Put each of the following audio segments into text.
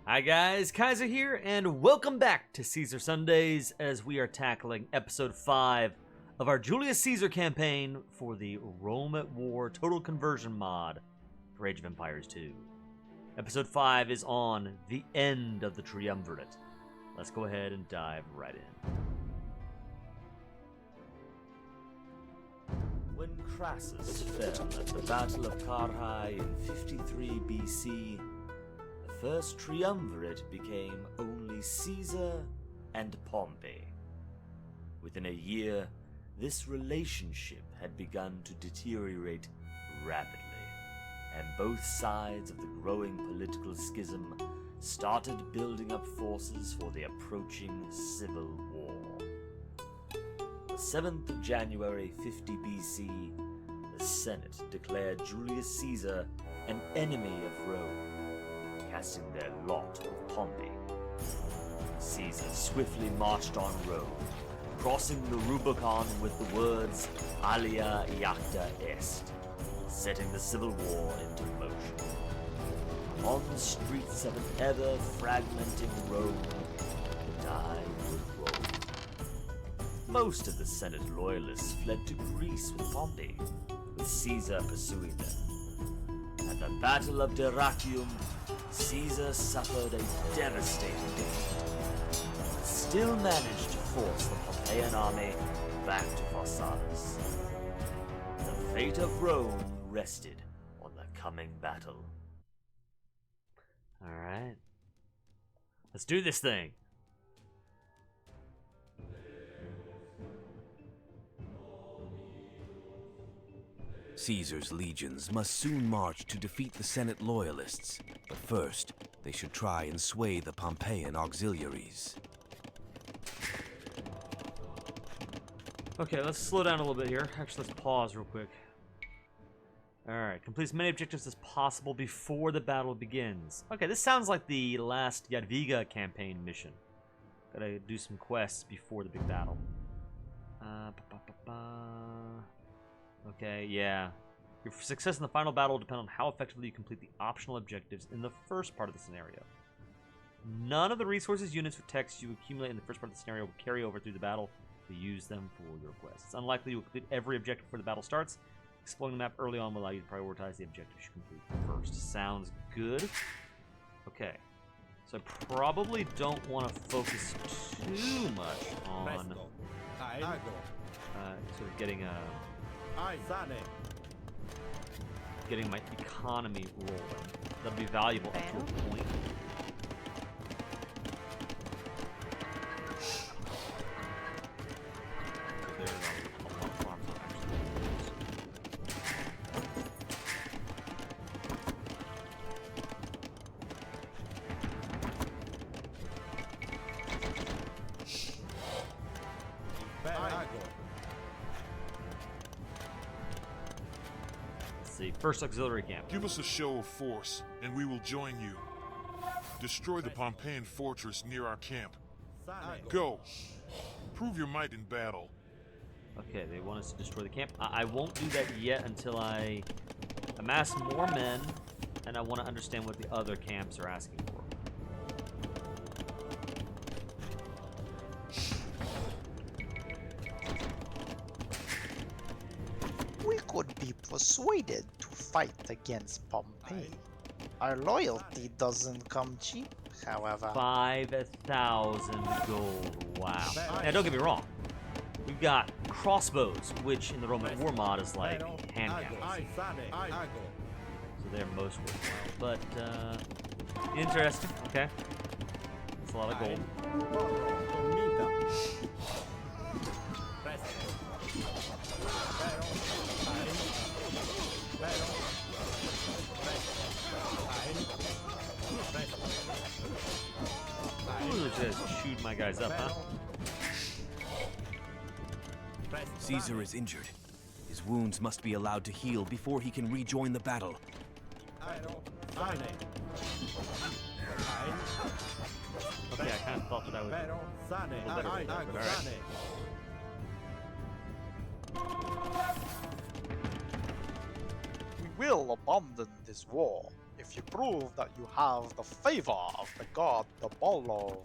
Hi guys, Kaiser here, and welcome back to Caesar Sundays as we are tackling episode 5 of our Julius Caesar campaign for the Rome at War Total Conversion mod for Age of Empires 2. Episode 5 is on the end of the Triumvirate. Let's go ahead and dive right in. When Crassus fell at the Battle of Carrhae in 53 BC, the first triumvirate became only Caesar and Pompey. Within a year, this relationship had begun to deteriorate rapidly, and both sides of the growing political schism started building up forces for the approaching civil war. The 7th of January 50 BC, the Senate declared Julius Caesar an enemy of Rome, casting their lot with Pompey. Caesar swiftly marched on Rome, crossing the Rubicon with the words Alia Iacta Est, setting the civil war into motion. On the streets of an ever-fragmenting Rome, the tide would roll. Most of the Senate loyalists fled to Greece with Pompey, with Caesar pursuing them. At the Battle of Dyrrhachium, Caesar suffered a devastating defeat, but still managed to force the Pompeian army back to Pharsalus. The fate of Rome rested on the coming battle. Alright. Let's do this thing. Caesar's legions must soon march to defeat the Senate loyalists, but first, they should try and sway the Pompeian auxiliaries. Okay, let's slow down a little bit here. Actually, let's pause real quick. Alright, complete as many objectives as possible before the battle begins. Okay, this sounds like the last Jadwiga campaign mission. Gotta do some quests before the big battle. Okay, yeah. Your success in the final battle will depend on how effectively you complete the optional objectives in the first part of the scenario. None of the resources, units, or texts you accumulate in the first part of the scenario will carry over through the battle to use them for your quests. It's unlikely you will complete every objective before the battle starts. Exploring the map early on will allow you to prioritize the objectives you complete first. Sounds good. Okay. So I probably don't want to focus too much on sort of getting my economy rolling. That'll be valuable up to a point. First auxiliary camp. Give us a show of force, and we will join you. Destroy the Pompeian fortress near our camp. Go. Prove your might in battle. Okay, they want us to destroy the camp. I won't do that yet until I amass more men, and I want to understand what the other camps are asking for. We could be persuaded to fight against Pompey. Our loyalty doesn't come cheap, however. 5,000 gold. Wow. Now, don't get me wrong. We've got crossbows, which in the Roman War mod is like hand cannons. So they're most worthwhile. But, interesting. Okay. That's a lot of gold. Ooh, just shoot my guys up, huh? Caesar is injured. His wounds must be allowed to heal before he can rejoin the battle. Okay, I kind of thought that I would a little better with that, but alright. We will abandon this war if if you prove that you have the favor of the god Apollo.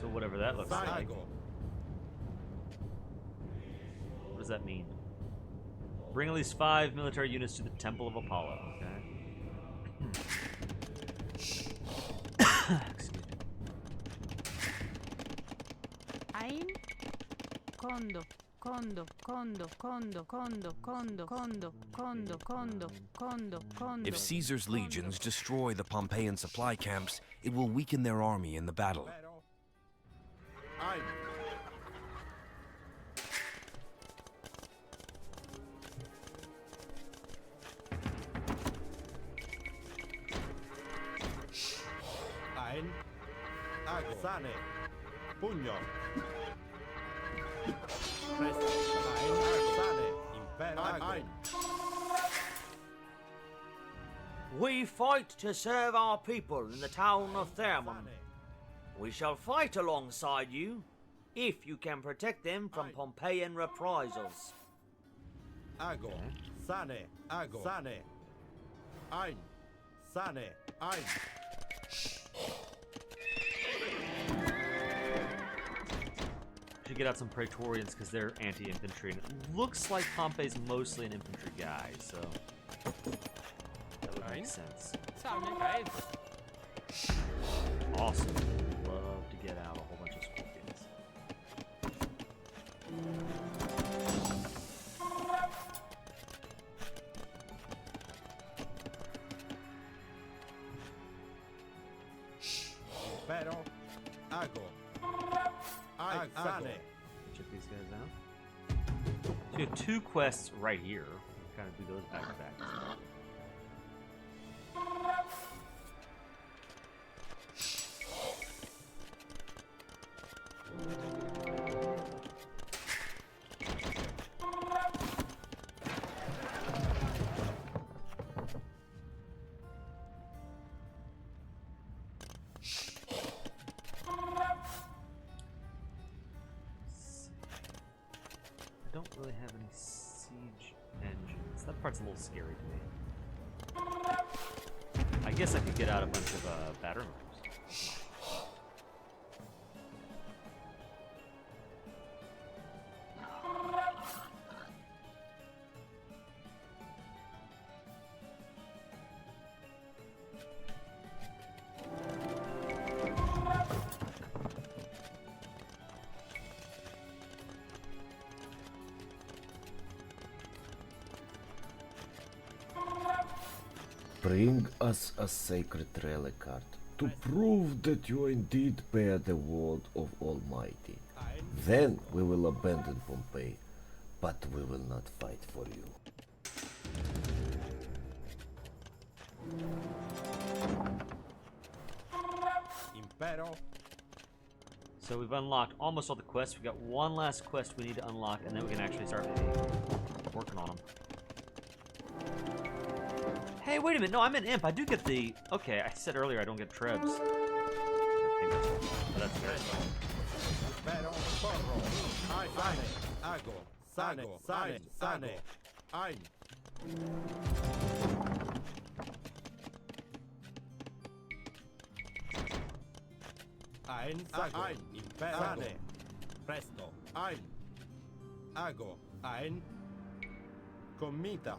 So whatever that looks like. What does that mean? Bring at least 5 military units to the Temple of Apollo. Okay. Excuse me. Ein Kondo, Kondo, Kondo, Kondo, Kondo, Kondo, Kondo, Kondo, Kondo, Kondo, Kondo. If Caesar's legions destroy the Pompeian supply camps, it will weaken their army in the battle. Sane, pugno. We fight to serve our people in the town of Thermon. We shall fight alongside you if you can protect them from Pompeian reprisals. Ago, Sane, Ago, Sane. Ein, Sane, Ein. Should get out some Praetorians because they're anti-infantry. And it looks like Pompey's mostly an infantry guy, so that would make sense. Awesome. Love to get out a whole bunch of scorpions. Pero, Ago. Sane. Check these guys out. So you have 2 quests right here. Kind of do those back to back. I don't really have any siege engines. That part's a little scary to me. I guess I could get out a bunch of battering rams. Bring us a sacred relic card to prove that you indeed bear the word of Almighty. Then we will abandon Pompey, but we will not fight for you. Impero. So we've unlocked almost all the quests. We've got one last quest we need to unlock, and then we can actually start working on them. Hey, wait a minute. No, I'm an imp. I do get the... Okay, I said earlier I don't get trebs. But that's very fun. Pero, porro. Sane, Ago. Sane, Sane, Sane. Ein. Ein, Ago. Ein, Impero. Sane. Presto. Ein. Ago. Ein. Comita.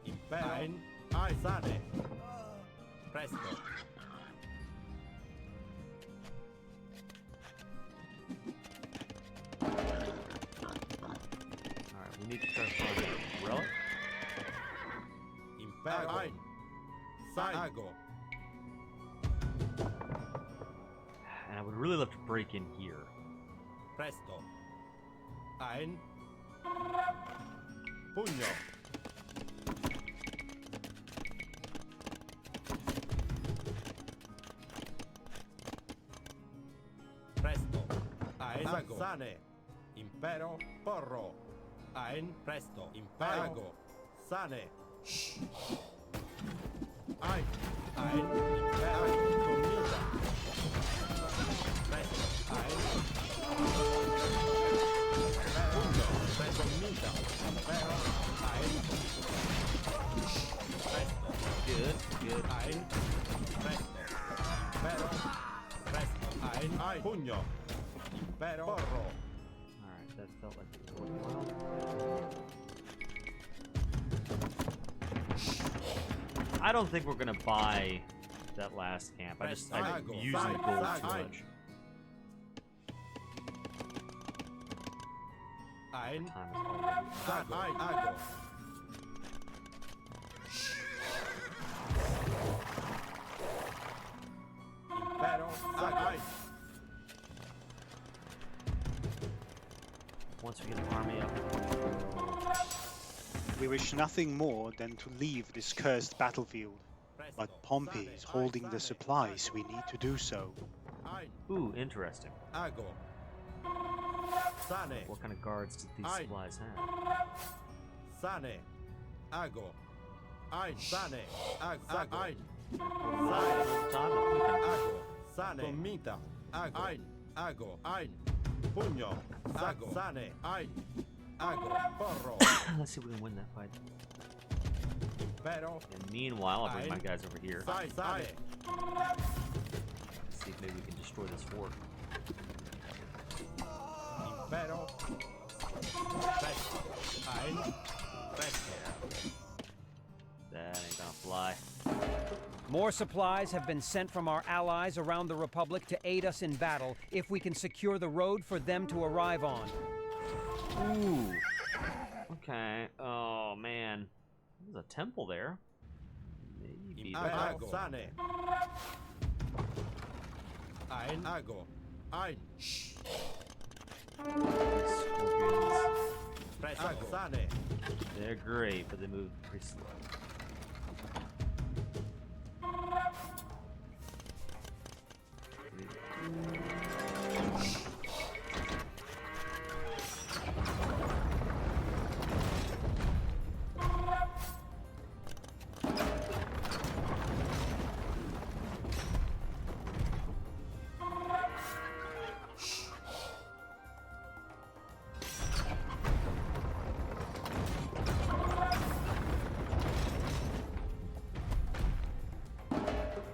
Impero. Ein. Sane. Presto. Alright, we need to try to find a relic. Impero. Ein. Ago. And I would really love to break in here. Presto. Ein. Pugno. Presto. Ein. Sane. Impero. Porro. Ein. Presto. Impero. Sane. Ein. Ein. Impero. Comida. Presto. Ein. Dormita. Impero. Ein. Presto. Good, good. Ein. Presto. Impero. Presto. Ein. Pugno. Impero. Porro. Alright, that felt like it was going well. I don't think we're gonna buy that last camp. I'm using the gold too much. Ein. Time is already Ein. Ago. Impero. Ein. Once we get an army up. We wish nothing more than to leave this cursed battlefield, but Pompey is holding the supplies we need to do so. Ein. Ooh, interesting. Ago. Sane. What kind of guards did these Aye. supplies have? Sane. Ago. Ein. Sane. Ago. Ein. Top? Ago. Sane. Dormita. Ago. Ein. Ago. Ein. Pugno. Ago. Sane. Ein. Ago. Porro. Let's see if we can win that fight. Impero. And meanwhile, I'll bring my Aye. guys over here. Sane. See if maybe we can destroy this fort. Impero. Presto. Ein. Presto. That ain't gonna fly. More supplies have been sent from our allies around the Republic to aid us in battle if we can secure the road for them to arrive on. Ooh. Okay. Oh, man. There's a temple there. Maybe. Ago. Sane. Ein. Ago. Ein. Scorpions. Presto. Sane. They're great, but they move pretty slow.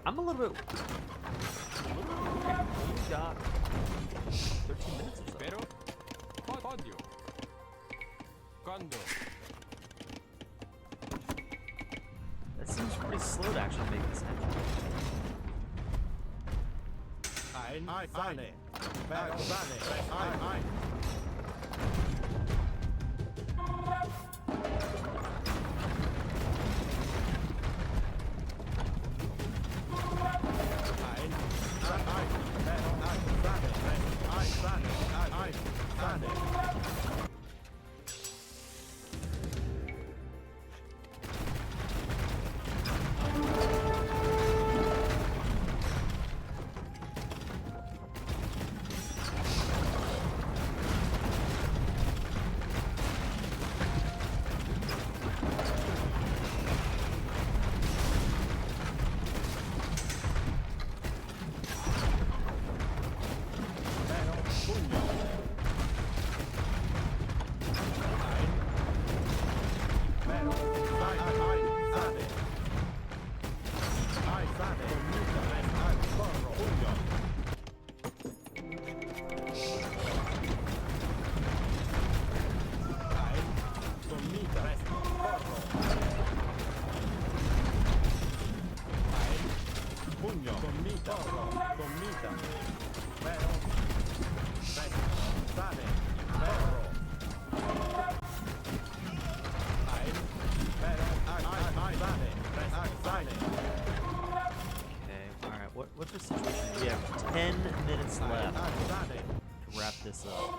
I'm a little bit. We got 13 minutes or so. Pero, podio. Condo. That seems pretty slow to actually make this happen. Ein. Sane. Impero. Sane. Ein. What's the situation? We have 10 minutes left to wrap this up.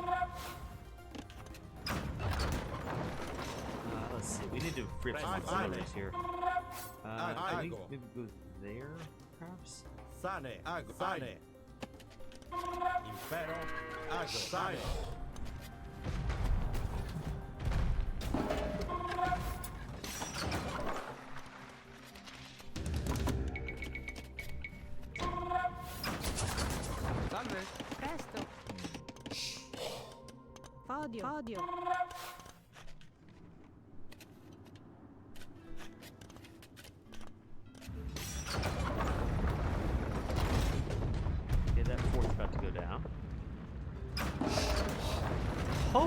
Let's see. We need to free up some auxiliaries here. Can we maybe go there, perhaps? Sane. Ago. Sane. Impero. Ago. Sane. Presto. Podio. Podio.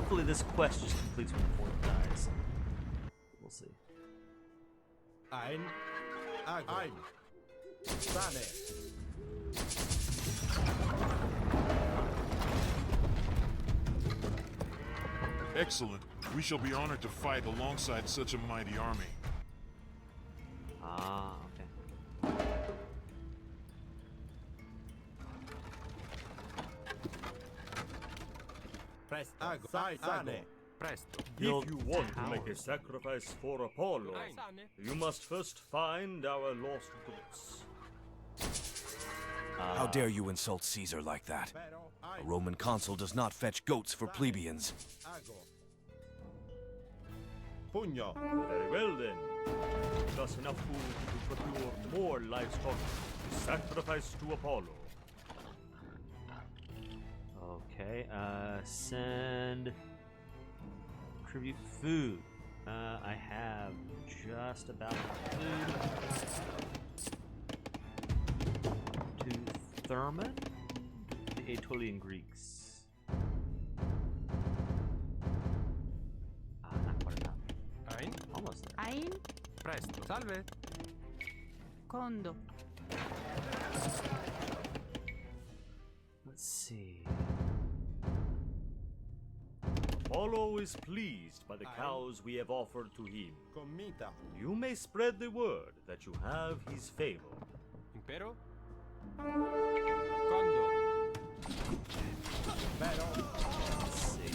hopefully this quest just completes when the fourth dies. We'll see. Ein, Ago. Ein. Sane. Excellent. We shall be honored to fight alongside such a mighty army. Ah, okay. Presto. Ago. Sane. Presto. Build If you want to towers. make a sacrifice for Apollo, you must first find our lost goods. How dare you insult Caesar like that? A Roman consul does not fetch goats for plebeians. Ago. Pugno. Very well then. Thus enough food to procure more livestock to sacrifice to Apollo. Okay, send tribute food. I have just about enough food to Thurman, the Aetolian Greeks. Not quite enough. Ein. Almost there. Ein, Presto. Salve. condo, Let's see. Apollo is pleased by the cows we have offered to him. Comita. You may spread the word that you have his favor. Impero. Condo. Let's see.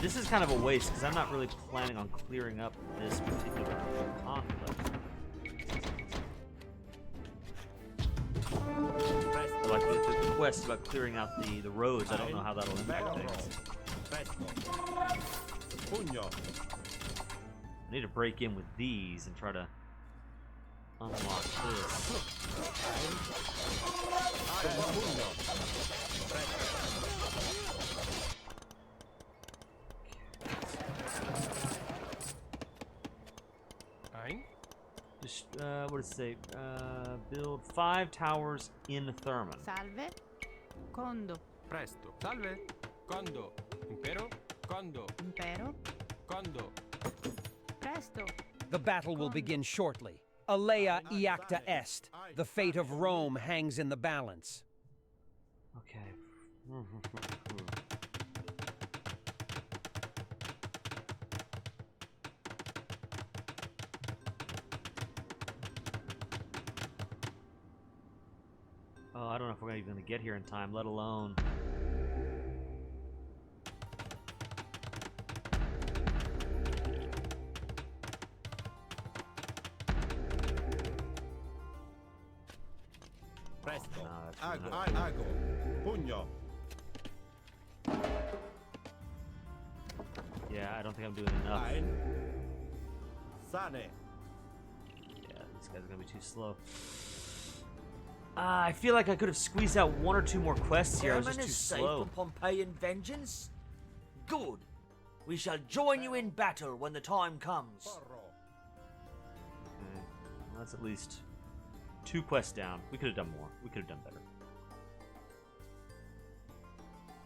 This is kind of a waste because I'm not really planning on clearing up this particular conflict. Like the quest about clearing out the roads, I don't know how that'll impact things. Presto. Pugno. I need to break in with these and try to unlock this. Ein. Just, what does it say? Build 5 towers in Thurman. salve, condo, Presto. Salve. Condo. Impero. Condo. impero, Condo. presto, The battle will begin shortly. Alea iacta est. The fate of Rome hangs in the balance. Okay. Oh, I don't know if we're even gonna get here in time, let alone. Presto. No, that's Ago. not- Ago. Pugno. Yeah, I don't think I'm doing enough. Ein. Sane. Yeah, these guys are gonna be too slow. I feel like I could have squeezed out 1 or 2 more quests here. I was just too slow. Pompeian vengeance? Good. We shall join you in battle when the time comes. Porro. Okay. Well, that's at least 2 quests down. We could have done more. We could have done better.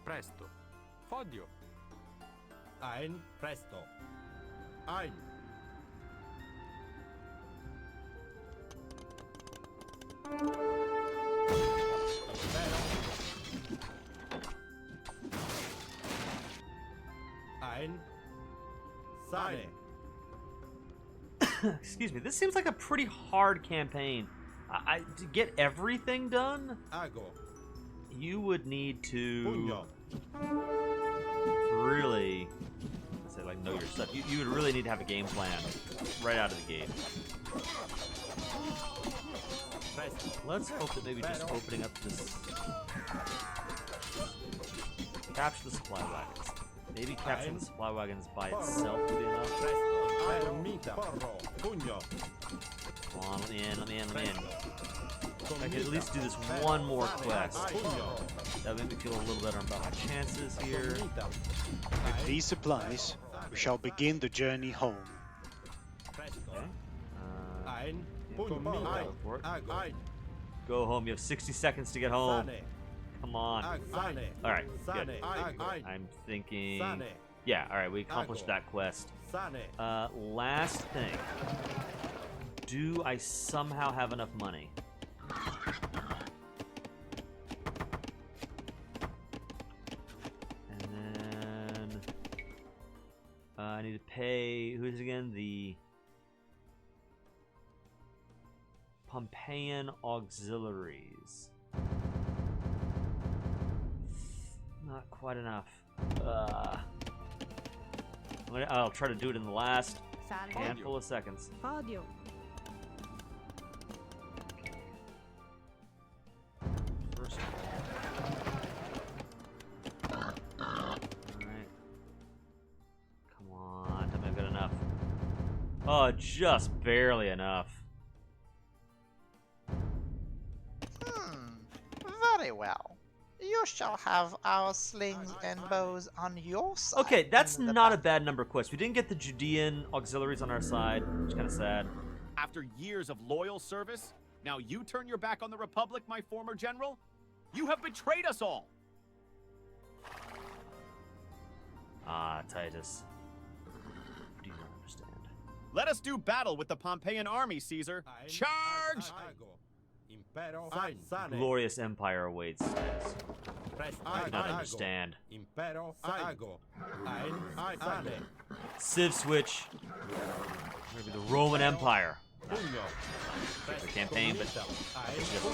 Presto. Fodio. Ein. Presto. Ein. Ein. Sane. Excuse me. This seems like a pretty hard campaign. To get everything done, Ago. you would need to Pugno. really, let's say, like, know your stuff. You would really need to have a game plan right out of the gate. Presto. Let's hope that maybe just opening up this, capture the supply wagons. Maybe capturing the supply wagons by itself would be enough. Presto. Comita. Porro. Pugno. Come on, let me in, let me in, let me in. I could at least do this one more quest. Pugno. That would make me feel a little better about my chances here. Comita. With these supplies, we shall begin the journey home. Presto. Okay. Ein. Yeah, Pugno. teleport. Ago. Ein. Go home. You have 60 seconds to get home. Sane. Come on. All right, good. I'm thinking. Yeah, all right, we accomplished that quest. Last thing. Do I somehow have enough money? And then I need to pay. Who is it again? The Pompeian auxiliaries. Not quite enough. I'll try to do it in the last handful of seconds. Podio. First Alright. Come on, tell me I've got enough. Oh, just barely enough. Very well. You shall have our slings and bows on your side. Okay, that's not a bad number of quests. We didn't get the Judean auxiliaries on our side, which is kind of sad. After years of loyal service, now you turn your back on the Republic, my former general? You have betrayed us all! Ah, Titus. Do you not understand? Let us do battle with the Pompeian army, Caesar. Charge! Glorious empire awaits, Titus. I do not understand. Civ switch. Maybe the Roman Empire. The campaign, but it's just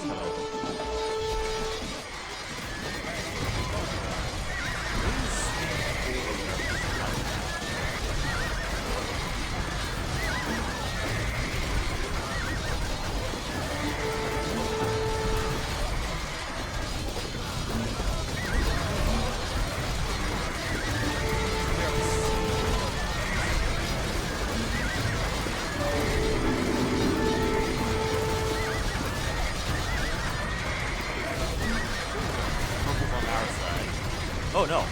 oh no,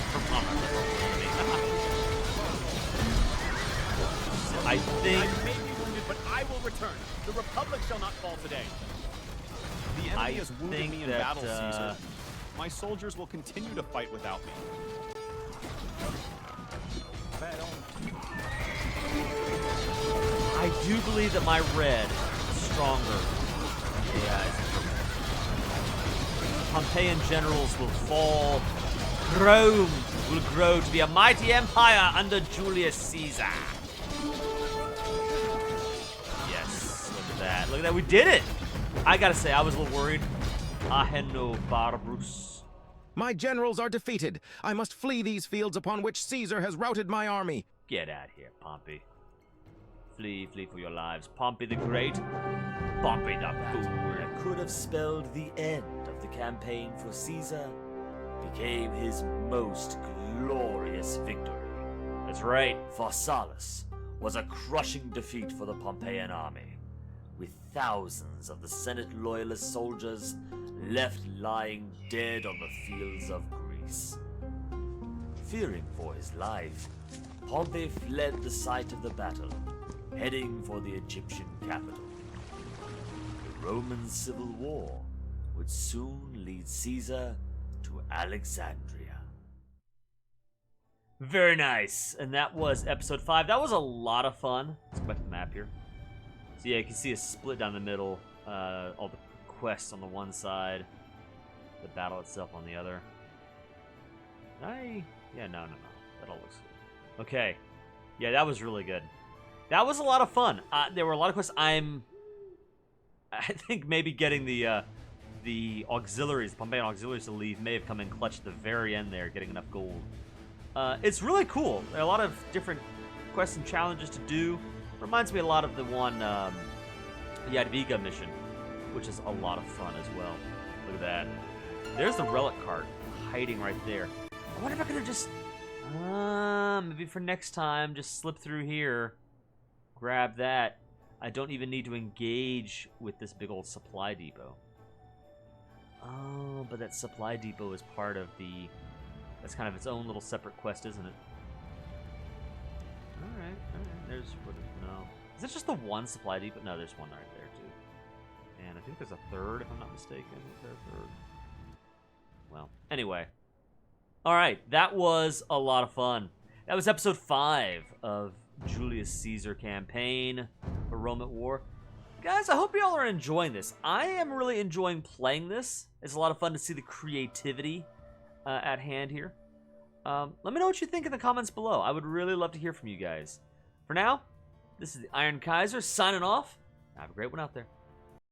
I think I may be wounded, but I will return. The Republic shall not fall today. The enemy has wounded me in battle, Caesar. My soldiers will continue to fight without me. I do believe that my red is stronger. Yeah, Pompeian generals will fall. Rome will grow to be a mighty empire under Julius Caesar. Yes, look at that. Look at that. We did it. I gotta say, I was a little worried. Aheno Barbarus. My generals are defeated. I must flee these fields upon which Caesar has routed my army. Get out here, Pompey. Flee, flee for your lives. Pompey the Great. Pompey the Fool. That could have spelled the end of the campaign for Caesar became his most glorious victory. That's right. Pharsalus was a crushing defeat for the Pompeian army, with thousands of the Senate loyalist soldiers left lying dead on the fields of Greece. Fearing for his life, Pompey fled the site of the battle, heading for the Egyptian capital. The Roman Civil War would soon lead Caesar to Alexandria. Very nice. And that was episode 5. That was a lot of fun. Let's go back to the map here. So yeah, you can see a split down the middle. All the quests on the one side, the battle itself on the other. Yeah, no. That all looks good. Okay. Yeah, that was really good. That was a lot of fun. There were a lot of quests. I think maybe getting the auxiliaries, the Pompeian auxiliaries to leave may have come in clutch at the very end there, getting enough gold. It's really cool. There are a lot of different quests and challenges to do. Reminds me a lot of the one Jadwiga mission, which is a lot of fun as well. Look at that. There's the relic cart hiding right there. I wonder if I could have just, maybe for next time, just slip through here, grab that. I don't even need to engage with this big old supply depot. Oh, but that supply depot is part of the... That's kind of its own little separate quest, isn't it? Alright. There's... No. Is it just the one supply depot? No, there's one right there, too. And I think there's a third, if I'm not mistaken. Is there a third? Well. Anyway. Alright, that was a lot of fun. That was episode 5 of Julius Caesar campaign for Rome at War. Guys, I hope y'all are enjoying this. I am really enjoying playing this. It's a lot of fun to see the creativity at hand here. Let me know what you think in the comments below. I would really love to hear from you guys. For now, this is the Iron Kaiser signing off. Have a great one out there.